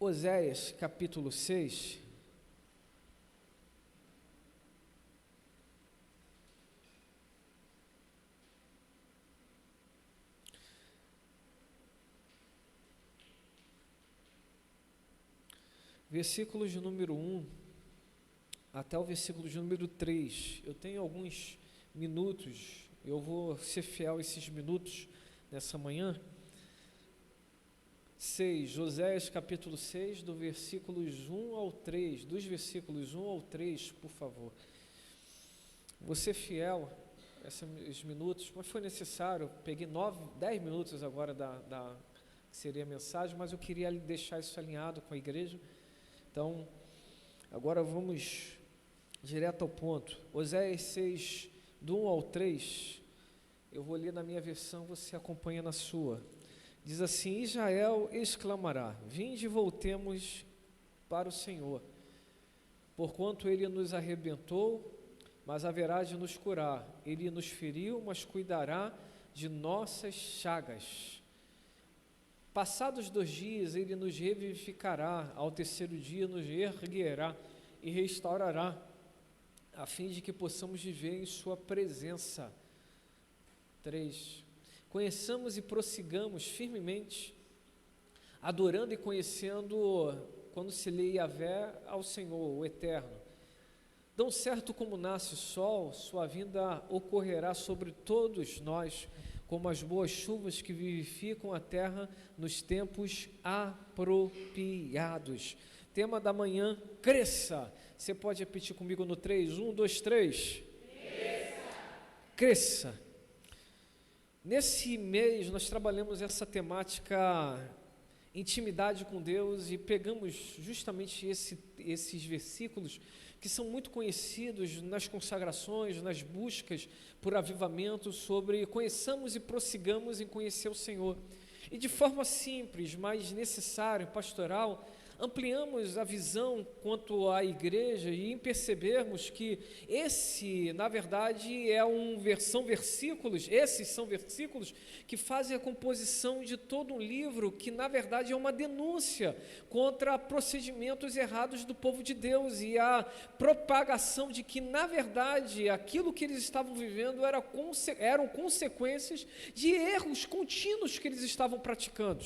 Oséias capítulo 6, versículos de número 1 até o versículo de número 3. Eu tenho alguns minutos, eu vou ser fiel a esses minutos nessa manhã. 6, Oséias capítulo 6, do versículos 1 ao 3, dos versículos 1 ao 3, por favor. Vou ser fiel a esses minutos, mas foi necessário, peguei 10 minutos agora que seria a mensagem, mas eu queria deixar isso alinhado com a igreja. Então, agora vamos direto ao ponto. Oséias 6, do 1 ao 3, eu vou ler na minha versão, você acompanha na sua. Diz assim: Israel exclamará: vinde e voltemos para o Senhor, porquanto Ele nos arrebentou, mas haverá de nos curar. Ele nos feriu, mas cuidará de nossas chagas. Passados 2 dias, Ele nos revivificará, ao 3º dia nos erguerá e restaurará, a fim de que possamos viver em Sua presença. 3. Conheçamos e prossigamos firmemente, adorando e conhecendo, quando se lê Yahvé, ao Senhor, o Eterno. Tão certo como nasce o sol, sua vinda ocorrerá sobre todos nós, como as boas chuvas que vivificam a terra nos tempos apropriados. Tema da manhã: cresça. Você pode repetir comigo no 3? 1, 2, 3. Cresça. Nesse mês nós trabalhamos essa temática intimidade com Deus e pegamos justamente esses versículos que são muito conhecidos nas consagrações, nas buscas por avivamento, sobre conheçamos e prossigamos em conhecer o Senhor. E de forma simples, mas necessária, pastoral, ampliamos a visão quanto à igreja e em percebermos que na verdade, são versículos que fazem a composição de todo um livro que, na verdade, é uma denúncia contra procedimentos errados do povo de Deus e a propagação de que, na verdade, aquilo que eles estavam vivendo eram consequências de erros contínuos que eles estavam praticando.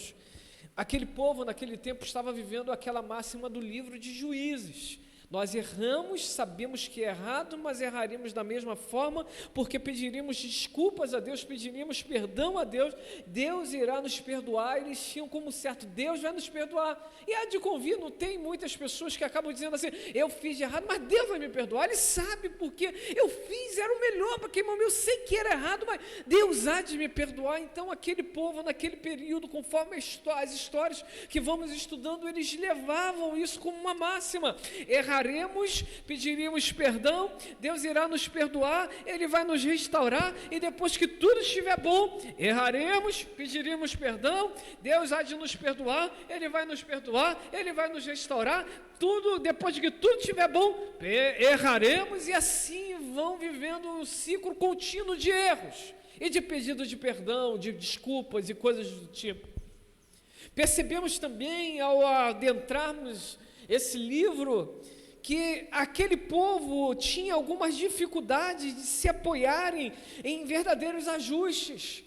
Aquele povo, naquele tempo, estava vivendo aquela máxima do livro de Juízes: nós erramos, sabemos que é errado, mas erraríamos da mesma forma, porque pediríamos desculpas a Deus, pediríamos perdão a Deus, Deus irá nos perdoar. Eles tinham como certo: Deus vai nos perdoar. E há de convir, não tem muitas pessoas que acabam dizendo assim: eu fiz de errado, mas Deus vai me perdoar. Ele sabe porque eu fiz, era o melhor para aquele momento, eu sei que era errado, mas Deus há de me perdoar. Então aquele povo, naquele período, conforme as histórias que vamos estudando, eles levavam isso como uma máxima: erraremos, pediríamos perdão, Deus irá nos perdoar, Ele vai nos restaurar, e depois que tudo estiver bom, erraremos, pediríamos perdão, Deus há de nos perdoar, Ele vai nos perdoar, Ele vai nos restaurar, tudo, depois de que tudo estiver bom, erraremos, e assim vão vivendo um ciclo contínuo de erros, e de pedido de perdão, de desculpas e coisas do tipo. Percebemos também, ao adentrarmos esse livro, que aquele povo tinha algumas dificuldades de se apoiarem em verdadeiros ajustes.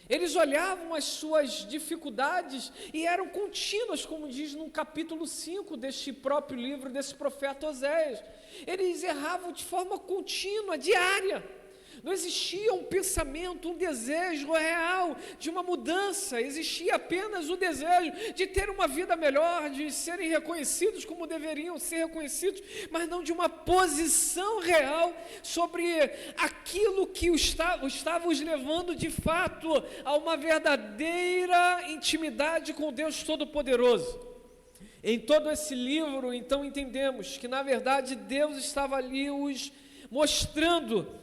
Eles olhavam as suas dificuldades e eram contínuas, como diz no capítulo 5 deste próprio livro, desse profeta Oséias. Eles erravam de forma contínua, diária. Não existia um pensamento, um desejo real de uma mudança, existia apenas o desejo de ter uma vida melhor, de serem reconhecidos como deveriam ser reconhecidos, mas não de uma posição real sobre aquilo que estava os levando de fato a uma verdadeira intimidade com Deus Todo-Poderoso. Em todo esse livro, então, entendemos que, na verdade, Deus estava ali os mostrando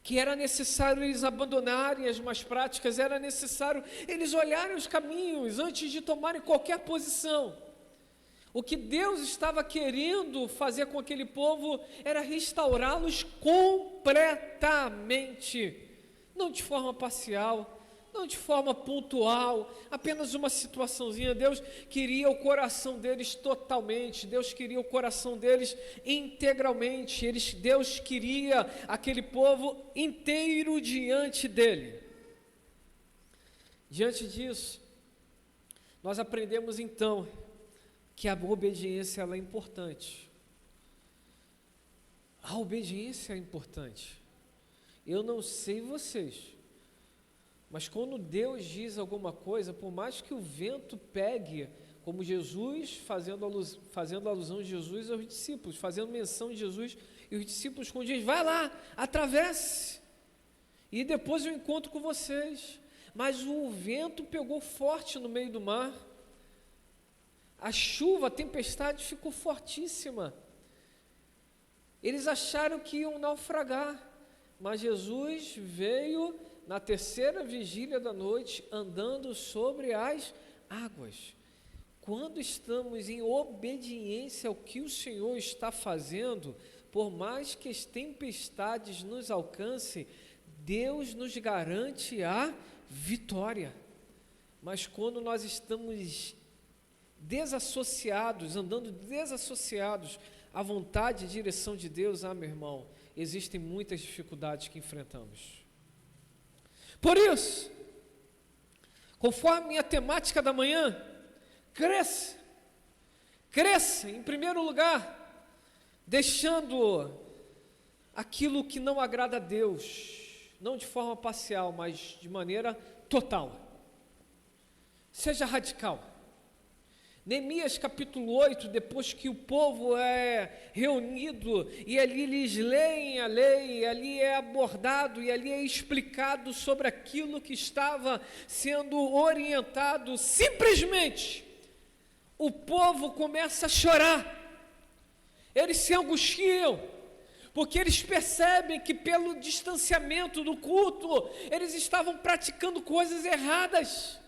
que era necessário eles abandonarem as más práticas, era necessário eles olharem os caminhos antes de tomarem qualquer posição. O que Deus estava querendo fazer com aquele povo era restaurá-los completamente, não de forma parcial, não de forma pontual, apenas uma situaçãozinha. Deus queria o coração deles totalmente, Deus queria o coração deles integralmente, Deus queria aquele povo inteiro diante dele. Diante disso, nós aprendemos então que a obediência ela é importante. A obediência é importante. Eu não sei vocês, mas quando Deus diz alguma coisa, por mais que o vento pegue, como Jesus, fazendo alusão de Jesus aos discípulos, fazendo menção de Jesus, e os discípulos quando diz, vai lá, atravesse, e depois eu encontro com vocês. Mas o vento pegou forte no meio do mar, a chuva, a tempestade ficou fortíssima. Eles acharam que iam naufragar, mas Jesus veio na terceira vigília da noite, andando sobre as águas. Quando estamos em obediência ao que o Senhor está fazendo, por mais que as tempestades nos alcancem, Deus nos garante a vitória. Mas quando nós estamos desassociados, andando desassociados à vontade e direção de Deus, meu irmão, existem muitas dificuldades que enfrentamos. Por isso, conforme a temática da manhã, cresça em primeiro lugar, deixando aquilo que não agrada a Deus, não de forma parcial, mas de maneira total. Seja radical. Neemias capítulo 8, depois que o povo é reunido e ali eles leem a lei, e ali é abordado e ali é explicado sobre aquilo que estava sendo orientado, simplesmente o povo começa a chorar, eles se angustiam, porque eles percebem que pelo distanciamento do culto, eles estavam praticando coisas erradas.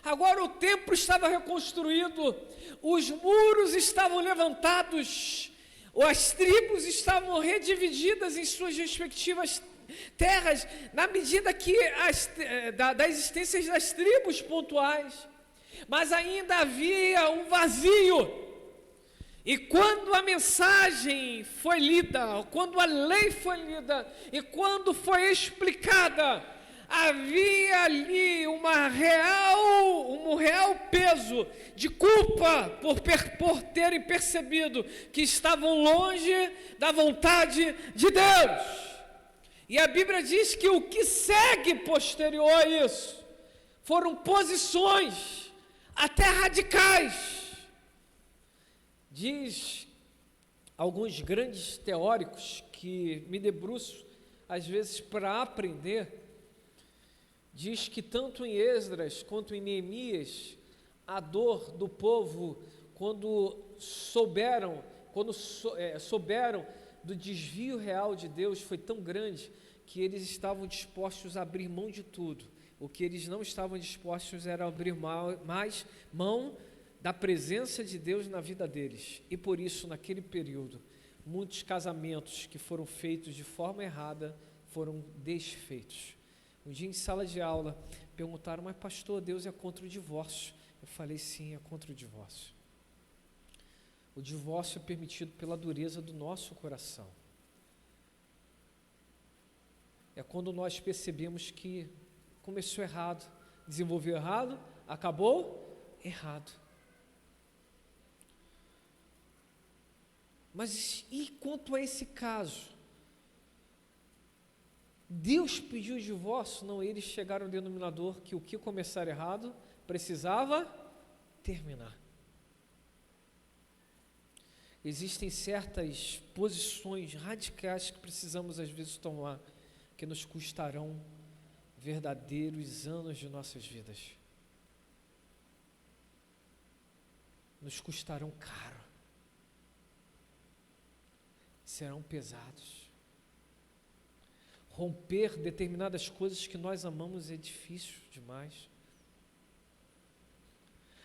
Agora o templo estava reconstruído, os muros estavam levantados, as tribos estavam redivididas em suas respectivas terras, na medida que da existência das tribos pontuais, mas ainda havia um vazio. E quando a mensagem foi lida, quando a lei foi lida, e quando foi explicada, havia ali um real peso de culpa por terem percebido que estavam longe da vontade de Deus. E a Bíblia diz que o que segue posterior a isso foram posições até radicais. Diz alguns grandes teóricos que me debruço às vezes para aprender. Diz que tanto em Esdras quanto em Neemias, a dor do povo, quando souberam do desvio real de Deus, foi tão grande, que eles estavam dispostos a abrir mão de tudo. O que eles não estavam dispostos era abrir mais mão da presença de Deus na vida deles. E por isso, naquele período, muitos casamentos que foram feitos de forma errada, foram desfeitos. Um dia em sala de aula, perguntaram, mas pastor, Deus é contra o divórcio. Eu falei, sim, é contra o divórcio. O divórcio é permitido pela dureza do nosso coração. É quando nós percebemos que começou errado, desenvolveu errado, acabou errado. Mas e quanto a esse caso? Deus pediu o divórcio? Não, eles chegaram ao denominador que o que começar errado precisava terminar. Existem certas posições radicais que precisamos às vezes tomar, que nos custarão verdadeiros anos de nossas vidas. Nos custarão caro. Serão pesados. Romper determinadas coisas que nós amamos é difícil demais.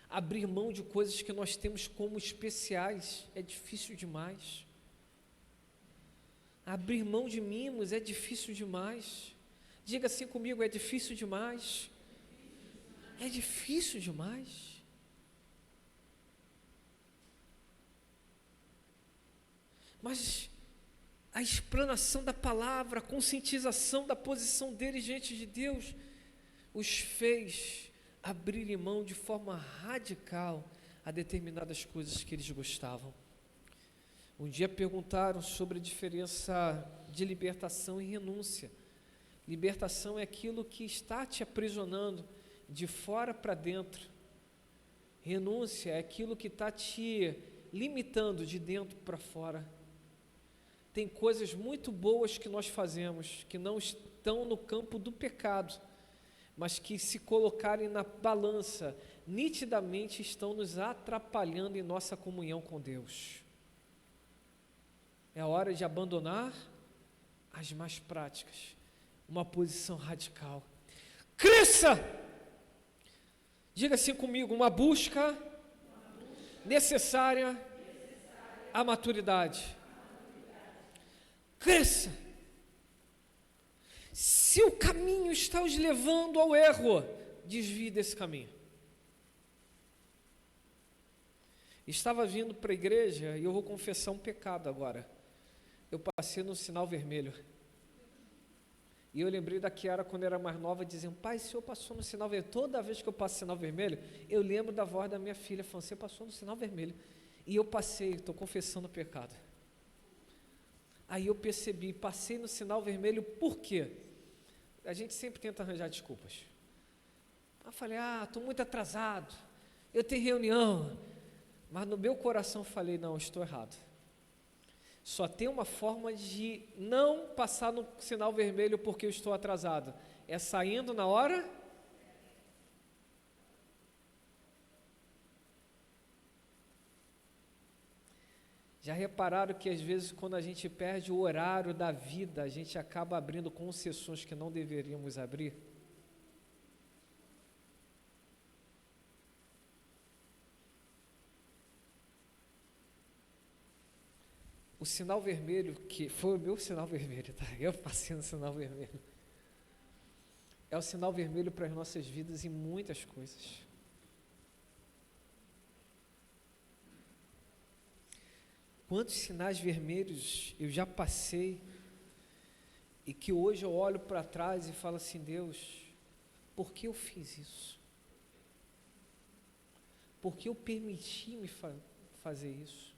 Abrir mão de coisas que nós temos como especiais é difícil demais. Abrir mão de mimos é difícil demais. Diga assim comigo, é difícil demais. É difícil demais. Mas a explanação da palavra, a conscientização da posição deles diante de Deus, os fez abrir mão de forma radical a determinadas coisas que eles gostavam. Um dia perguntaram sobre a diferença de libertação e renúncia. Libertação é aquilo que está te aprisionando de fora para dentro. Renúncia é aquilo que está te limitando de dentro para fora. Tem coisas muito boas que nós fazemos, que não estão no campo do pecado, mas que, se colocarem na balança, nitidamente estão nos atrapalhando em nossa comunhão com Deus. É hora de abandonar as más práticas, uma posição radical. Cresça! Diga assim comigo, uma busca necessária à maturidade. Cresça. Se o caminho está os levando ao erro, desvie desse caminho. Estava vindo para a igreja e eu vou confessar um pecado agora. Eu passei no sinal vermelho. E eu lembrei da Kiara quando era mais nova, dizendo: pai, o senhor passou no sinal vermelho. Toda vez que eu passo no sinal vermelho, eu lembro da voz da minha filha falando: você passou no sinal vermelho. E eu passei, estou confessando o pecado. Aí eu percebi, passei no sinal vermelho, por quê? A gente sempre tenta arranjar desculpas. Eu falei: estou muito atrasado, eu tenho reunião. Mas no meu coração falei: não, estou errado. Só tem uma forma de não passar no sinal vermelho porque eu estou atrasado. É saindo na hora. Já repararam que às vezes quando a gente perde o horário da vida, a gente acaba abrindo concessões que não deveríamos abrir? O sinal vermelho, que foi o meu sinal vermelho, tá? Eu passei no sinal vermelho. É o sinal vermelho para as nossas vidas em muitas coisas. Quantos sinais vermelhos eu já passei e que hoje eu olho para trás e falo assim: Deus, por que eu fiz isso? Por que eu permiti me fazer isso?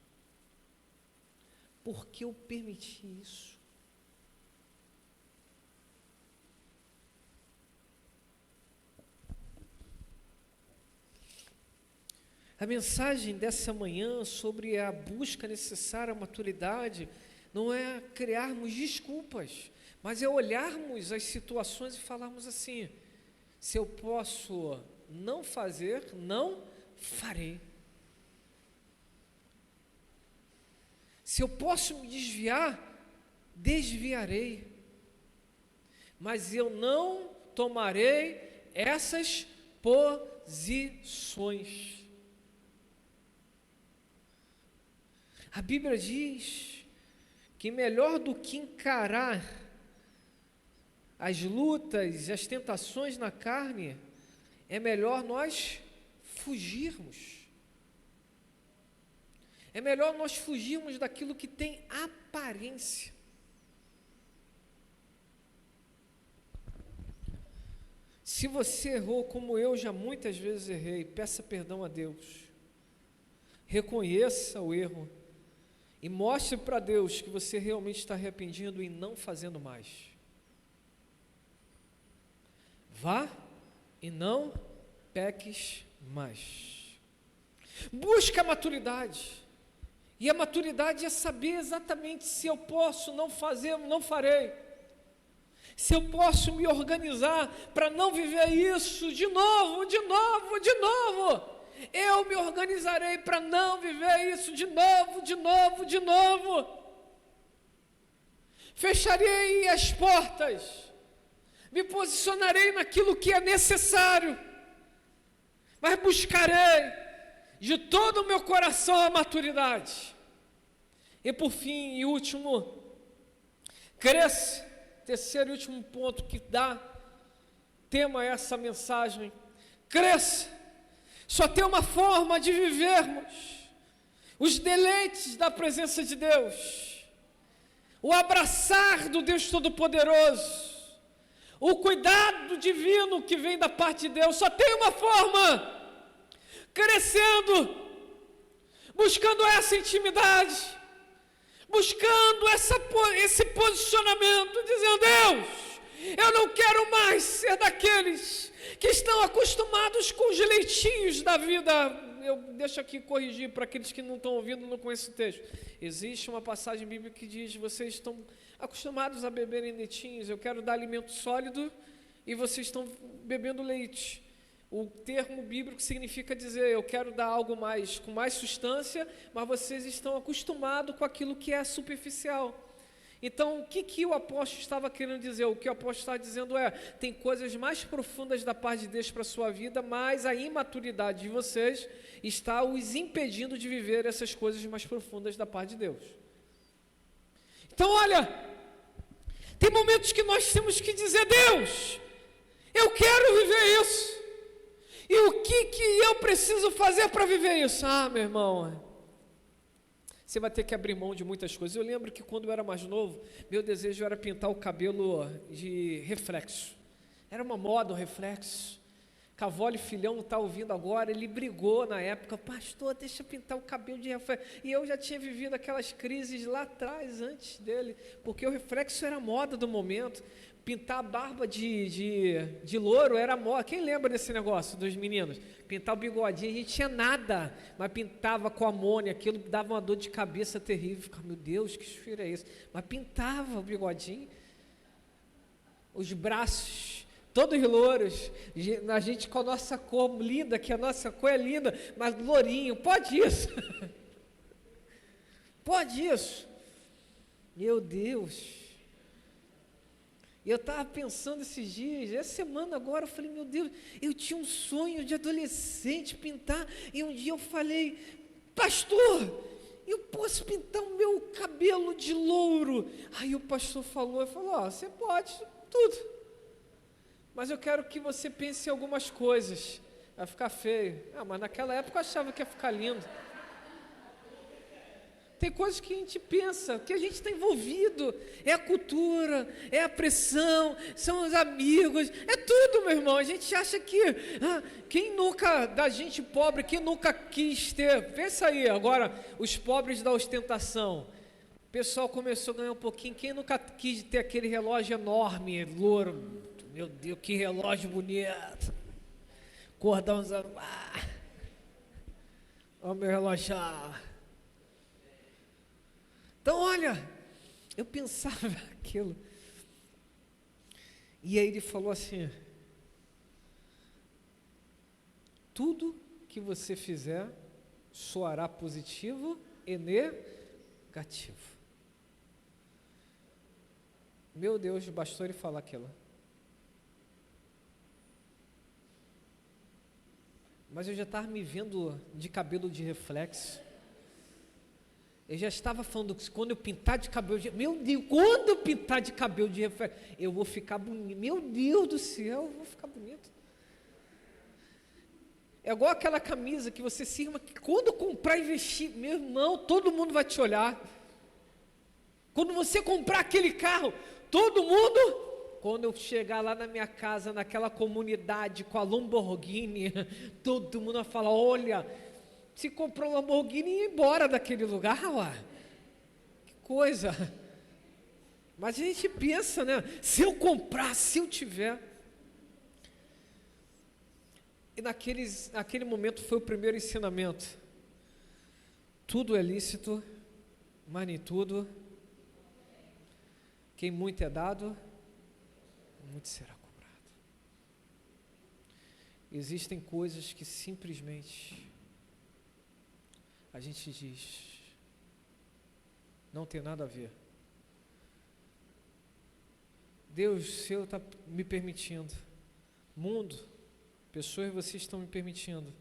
Por que eu permiti isso? A mensagem dessa manhã sobre a busca necessária à maturidade não é criarmos desculpas, mas é olharmos as situações e falarmos assim: se eu posso não fazer, não farei. Se eu posso me desviar, desviarei. Mas eu não tomarei essas posições. A Bíblia diz que melhor do que encarar as lutas, as tentações na carne, é melhor nós fugirmos. É melhor nós fugirmos daquilo que tem aparência. Se você errou como eu já muitas vezes errei, peça perdão a Deus. Reconheça o erro e mostre para Deus que você realmente está arrependido e não fazendo mais. Vá e não peques mais. Busque a maturidade. E a maturidade é saber exatamente se eu posso não fazer, não farei. Se eu posso me organizar para não viver isso de novo. Eu me organizarei para não viver isso de novo. Fecharei as portas. Me posicionarei naquilo que é necessário. Mas buscarei de todo o meu coração a maturidade. E por fim e último, terceiro e último ponto que dá tema a essa mensagem: cresça. Só tem uma forma de vivermos os deleites da presença de Deus, o abraçar do Deus Todo-Poderoso, o cuidado divino que vem da parte de Deus. Só tem uma forma: crescendo, buscando essa intimidade, buscando esse posicionamento, dizendo: Deus, eu não quero mais ser daqueles que estão acostumados com os leitinhos da vida. Eu deixo aqui corrigir para aqueles que não estão ouvindo, não conhecem o texto. Existe uma passagem bíblica que diz: vocês estão acostumados a beberem leitinhos, eu quero dar alimento sólido e vocês estão bebendo leite. O termo bíblico significa dizer: eu quero dar algo mais, com mais substância, mas vocês estão acostumados com aquilo que é superficial. Então, o que o apóstolo estava querendo dizer? O que o apóstolo está dizendo é: tem coisas mais profundas da parte de Deus para a sua vida, mas a imaturidade de vocês está os impedindo de viver essas coisas mais profundas da parte de Deus. Então, olha, tem momentos que nós temos que dizer: Deus, eu quero viver isso. E o que eu preciso fazer para viver isso? Ah, meu irmão, você vai ter que abrir mão de muitas coisas. Eu lembro que quando eu era mais novo, meu desejo era pintar o cabelo de reflexo. Era uma moda o reflexo. Cavoli Filhão está ouvindo agora, ele brigou na época: pastor, deixa eu pintar o cabelo de reflexo. E eu já tinha vivido aquelas crises lá atrás, antes dele, porque o reflexo era a moda do momento. Pintar a barba de louro era moda. Quem lembra desse negócio dos meninos? Pintar o bigodinho, a gente tinha nada, mas pintava com amônia, aquilo dava uma dor de cabeça terrível. Ficava: meu Deus, que cheiro é esse? Mas pintava o bigodinho, os braços todos louros, a gente com a nossa cor linda, que a nossa cor é linda, mas lourinho, pode isso? Pode isso? Meu Deus! E eu estava pensando esses dias, essa semana agora, eu falei: meu Deus, eu tinha um sonho de adolescente pintar, e um dia eu falei: pastor, eu posso pintar o meu cabelo de louro? Aí o pastor falou, ó, você pode, tudo, mas eu quero que você pense em algumas coisas. Vai ficar feio. Ah, mas naquela época eu achava que ia ficar lindo. Tem coisas que a gente pensa, que a gente está envolvido, é a cultura, é a pressão, são os amigos, é tudo, meu irmão. A gente acha que, quem nunca, da gente pobre, quem nunca quis ter, pensa aí agora, os pobres da ostentação, o pessoal começou a ganhar um pouquinho, quem nunca quis ter aquele relógio enorme, louro, meu Deus, que relógio bonito, cordãozão, olha o meu relógio. Então, olha, eu pensava aquilo, e aí ele falou assim: tudo que você fizer soará positivo e negativo. Meu Deus, bastou ele falar aquilo. Mas eu já estava me vendo de cabelo de reflexo. Eu já estava falando que quando eu pintar de cabelo de... Meu Deus, quando eu pintar de cabelo de reflexo, eu vou ficar bonito. Meu Deus do céu, eu vou ficar bonito. É igual aquela camisa que você se irma, que quando comprar e vestir, meu irmão, todo mundo vai te olhar. Quando você comprar aquele carro, todo mundo... Quando eu chegar lá na minha casa, naquela comunidade com a Lamborghini, todo mundo vai falar: olha, se comprou um Lamborghini e ir embora daquele lugar, ué. Que coisa. Mas a gente pensa, né? Se eu comprar, se eu tiver. E naquele momento foi o primeiro ensinamento. Tudo é lícito, mas nem tudo. Quem muito é dado, muito será cobrado. Existem coisas que simplesmente a gente diz: não tem nada a ver. Deus, o Senhor está me permitindo. Mundo, pessoas, vocês estão me permitindo.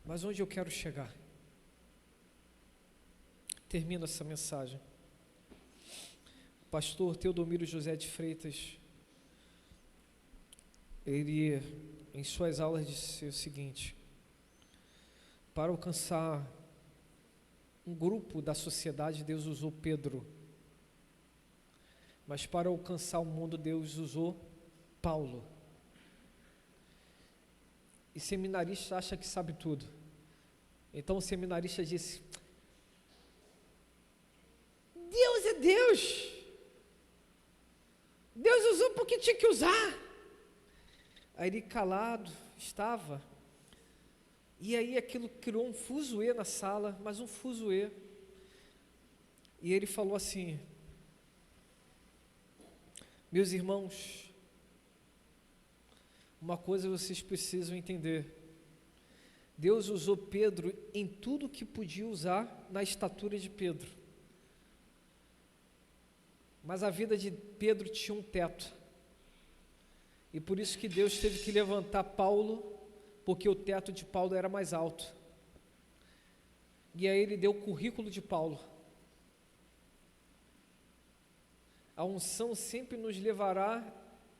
Mas onde eu quero chegar? Termino essa mensagem. Pastor Teodomiro José de Freitas, ele em suas aulas, disse o seguinte: para alcançar um grupo da sociedade, Deus usou Pedro. Mas para alcançar o mundo, Deus usou Paulo. E seminarista acha que sabe tudo. Então o seminarista disse: Deus é Deus. Deus usou porque tinha que usar. Aí ele calado estava. E aí aquilo criou um fuzuê na sala, mas um fuzuê. E ele falou assim: meus irmãos, uma coisa vocês precisam entender. Deus usou Pedro em tudo que podia usar na estatura de Pedro. Mas a vida de Pedro tinha um teto. E por isso que Deus teve que levantar Paulo, porque o teto de Paulo era mais alto. E aí ele deu o currículo de Paulo. A unção sempre nos levará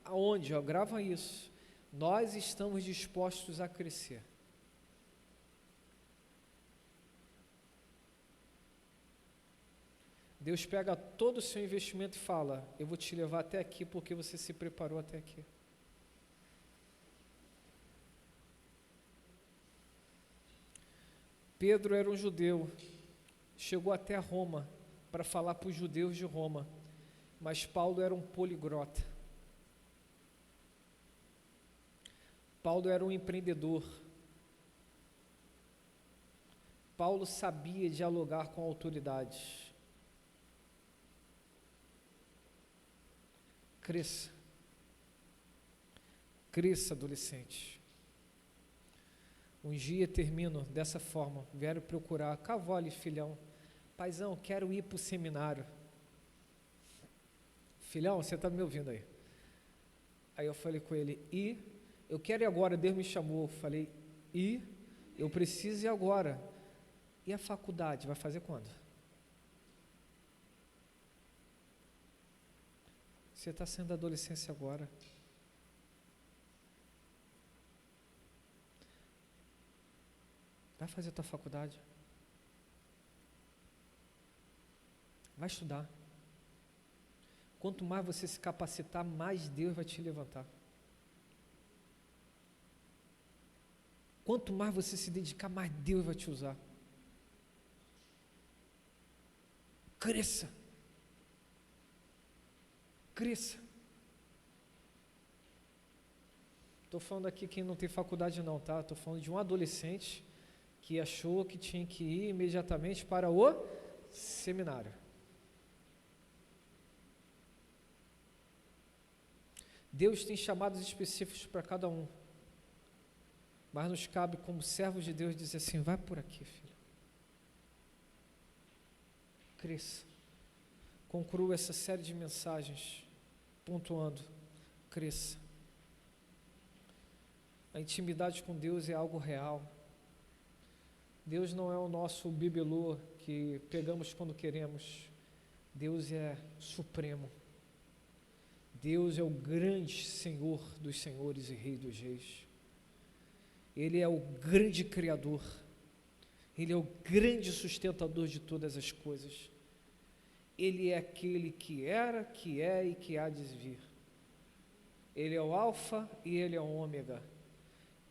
aonde? Grava isso. Nós estamos dispostos a crescer. Deus pega todo o seu investimento e fala: eu vou te levar até aqui porque você se preparou até aqui. Pedro era um judeu, chegou até Roma para falar para os judeus de Roma, mas Paulo era um poliglota. Paulo era um empreendedor. Paulo sabia dialogar com autoridades. Cresça. Cresça, adolescente. Um dia termino dessa forma, vieram procurar: Cavale, filhão, paizão, quero ir para o seminário. Filhão, você está me ouvindo aí? Aí eu falei com ele: e eu quero ir agora, Deus me chamou. Eu falei: e eu preciso ir agora. E a faculdade, vai fazer quando? Você está saindo da adolescência agora. Vai fazer a tua faculdade. Vai estudar. Quanto mais você se capacitar, mais Deus vai te levantar. Quanto mais você se dedicar, mais Deus vai te usar. Cresça. Cresça. Estou falando aqui quem não tem faculdade não, tá? Estou falando de um adolescente que achou que tinha que ir imediatamente para o seminário. Deus tem chamados específicos para cada um, mas nos cabe como servos de Deus dizer assim: vai por aqui, filho. Cresça. Concluo essa série de mensagens pontuando: cresça. A intimidade com Deus é algo real. Deus não é o nosso bibelô que pegamos quando queremos. Deus é supremo. Deus é o grande Senhor dos senhores e Rei dos reis. Ele é o grande Criador. Ele é o grande sustentador de todas as coisas. Ele é aquele que era, que é e que há de vir. Ele é o Alfa e Ele é o Ômega.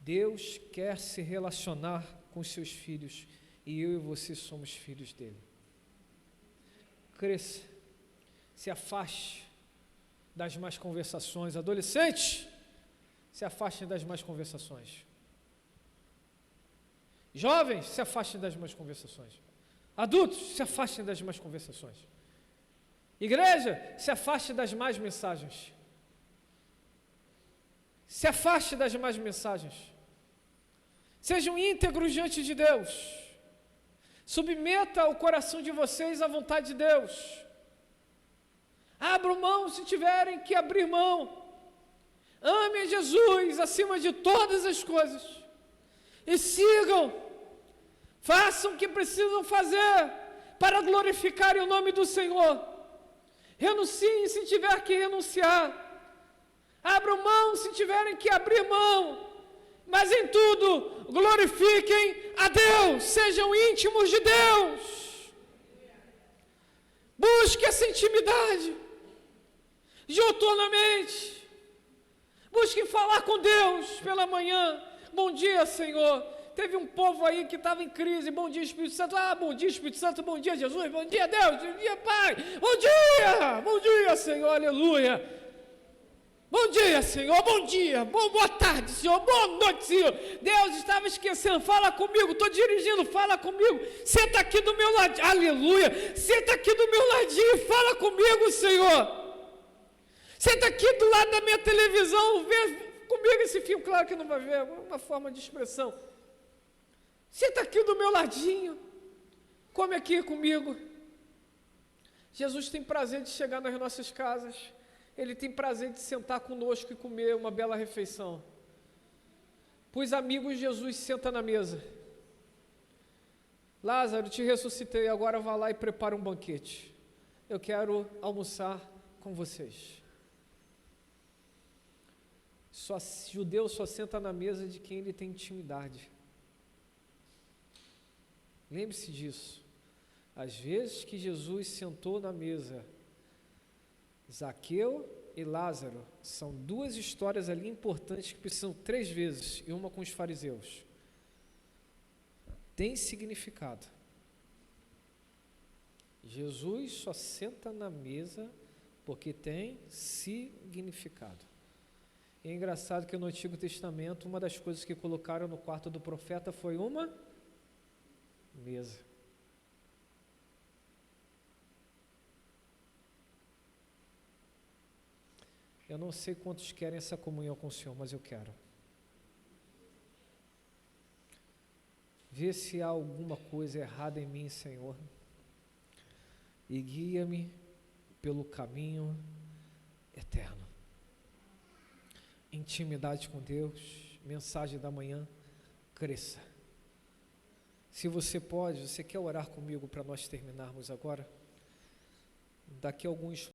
Deus quer se relacionar com os seus filhos, e eu e você somos filhos dele. Cresça, se afaste das más conversações. Adolescentes, se afastem das más conversações. Jovens, se afastem das más conversações. Adultos, se afastem das más conversações. Igreja, se afaste das más mensagens. Se afaste das más mensagens. Sejam íntegros diante de Deus. Submeta o coração de vocês à vontade de Deus. Abram mão se tiverem que abrir mão. Amem Jesus acima de todas as coisas. E sigam. Façam o que precisam fazer para glorificarem o nome do Senhor. Renunciem se tiver que renunciar. Abram mão se tiverem que abrir mão. mas em tudo glorifiquem a Deus, sejam íntimos de Deus. Busque essa intimidade, diuturnamente. Busque falar com Deus pela manhã. Bom dia, Senhor. Teve um povo aí que estava em crise. Bom dia, Espírito Santo. Bom dia, Espírito Santo. Bom dia, Jesus. Bom dia, Deus. Bom dia, Pai. Bom dia. Bom dia, Senhor. Aleluia. Bom dia, Senhor. Bom dia. Boa tarde, Senhor. Boa noite, Senhor. Deus estava esquecendo. Fala comigo. Estou dirigindo. Fala comigo. Senta aqui do meu ladinho. Aleluia. Senta aqui do meu ladinho e fala comigo, Senhor. Senta aqui do lado da minha televisão. Vê comigo esse filme. Claro que não vai ver. É uma forma de expressão. Senta aqui do meu ladinho. Come aqui comigo. Jesus tem prazer de chegar nas nossas casas. Ele tem prazer de sentar conosco e comer uma bela refeição. Para os amigos, Jesus senta na mesa. Lázaro, te ressuscitei, agora vá lá e prepara um banquete. Eu quero almoçar com vocês. Judeu só senta na mesa de quem ele tem intimidade. Lembre-se disso. Às vezes que Jesus sentou na mesa, Zaqueu e Lázaro são duas histórias ali importantes que precisam 3 vezes, e uma com os fariseus. Tem significado. Jesus só senta na mesa porque tem significado. E é engraçado que no Antigo Testamento, uma das coisas que colocaram no quarto do profeta foi uma mesa. Eu não sei quantos querem essa comunhão com o Senhor, mas eu quero. Vê se há alguma coisa errada em mim, Senhor, e guia-me pelo caminho eterno. Intimidade com Deus, mensagem da manhã, cresça. Se você pode, você quer orar comigo para nós terminarmos agora? Daqui a alguns